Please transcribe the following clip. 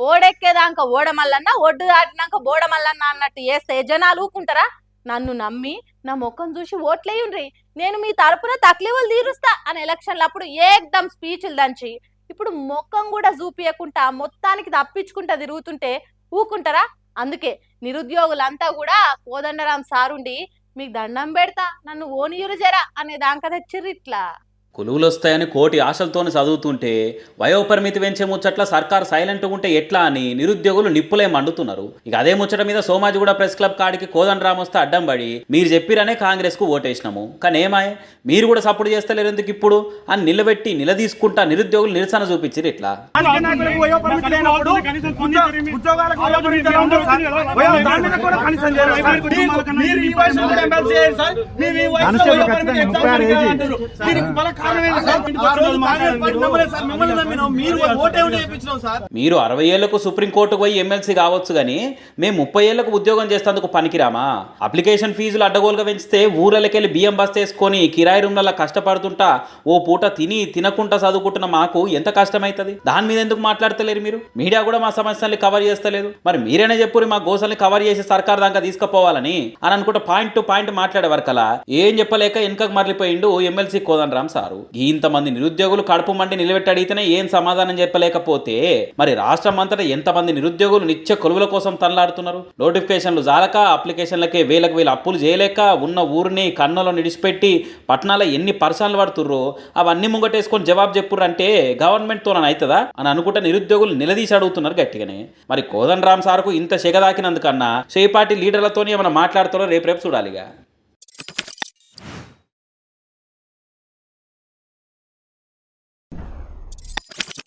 ఓడెక్కేదాక ఓడమల్లన్న ఒడ్డు దాటినాక బోడమల్లన్న అన్నట్టు చేస్తే జనాలు ఊకుంటారా? నన్ను నమ్మి నా ముఖం చూసి ఓట్లేయుండ్రి, నేను మీ తరపున తక్లీఫులు తీరుస్తా అని ఎలక్షన్లప్పుడు ఏకదం స్పీచ్లు దంచి ఇప్పుడు ముఖం కూడా చూపియకుండా మొత్తానికి తప్పించుకుంటా తిరుగుతుంటే ఊకుంటారా? అందుకే నిరుద్యోగులంతా కూడా కోదండరాం సారుండి మీకు దండం పెడతా నన్ను ఓనియురు జరా అనే దాకా తెచ్చిర్రు ఇట్లా. కొలువులు వస్తాయని కోటి ఆశలతోని చదువుతుంటే వయోపరిమితి పెంచే ముచ్చట్ల సర్కారు సైలెంట్గా ఉంటే ఎట్లా అని నిరుద్యోగులు నిప్పులే మండుతున్నారు. ఇక అదే ముచ్చట మీద సోమాజిగూడ ప్రెస్ క్లబ్ కాడికి కోదండరాం వస్తే అడ్డం పడి మీరు చెప్పిరనే కాంగ్రెస్కు ఓటేసినాము, కానీ ఏమాయ్ మీరు కూడా సపోర్ట్ చేస్తలేరు ఎందుకు ఇప్పుడు అని నిలబెట్టి నిలదీసుకుంటా నిరుద్యోగులు నిరసన చూపించారు. ఇట్లా మీరు 60 ఏళ్లకు సుప్రీంకోర్టుకు పోయి ఎమ్మెల్సీ కావచ్చు కానీ మేము 30 ఏళ్లకు ఉద్యోగం చేసేందుకు పనికిరామా? అప్లికేషన్ ఫీజులు అడ్డగోలుగా పెంచితే ఊర్లకెళ్ళి బియ్యం బస్తా వేసుకొని కిరాయి రూమ్లలో కష్టపడుతుంటా ఓ పూట తిని తినకుండా చదువుకుంటున్న మాకు ఎంత కష్టమవుతుంది? దాని మీద ఎందుకు మాట్లాడతలేరు మీరు? మీడియా కూడా మా సమస్యల్ని కవర్ చేస్తలేదు, మరి మీరేనే చెప్పురు మా గోసల్ని కవర్ చేసి సర్కార్ దాకా తీసుకుపోవాలని అని అనుకుంటే పాయింట్ టు పాయింట్ మాట్లాడే వరకలా ఏం చెప్పలేక వెనకకు మరలిపోయిండు ఎమ్మెల్సీ కోదండరాం సారు. ఇంతమంది నిరుద్యోగులు కడుపు మండి నిలబెట్టి అడిగితేనే ఏం సమాధానం చెప్పలేకపోతే మరి రాష్ట్రం అంతటా ఎంతమంది నిరుద్యోగులు నిత్య కొలువుల కోసం తనలాడుతున్నారు? నోటిఫికేషన్లు జాలక అప్లికేషన్లకే వేలకు వేలు అప్పులు చేయలేక ఉన్న ఊరిని కన్నులో నిడిచిపెట్టి పట్టణాల్లో ఎన్ని పర్సనలు పడుతుర్రో అవన్నీ ముంగటేసుకొని జవాబు చెప్పుర్రు అంటే గవర్నమెంట్తో అవుతుందా అని అనుకుంటే నిరుద్యోగులు నిలదీసి అడుగుతున్నారు గట్టిగానే. మరి కోదండరాం సార్కు ఇంత సెగదాకినందుకన్నా పార్టీ లీడర్లతోనే ఏమైనా మాట్లాడుతారో రేపు చూడాలిగా.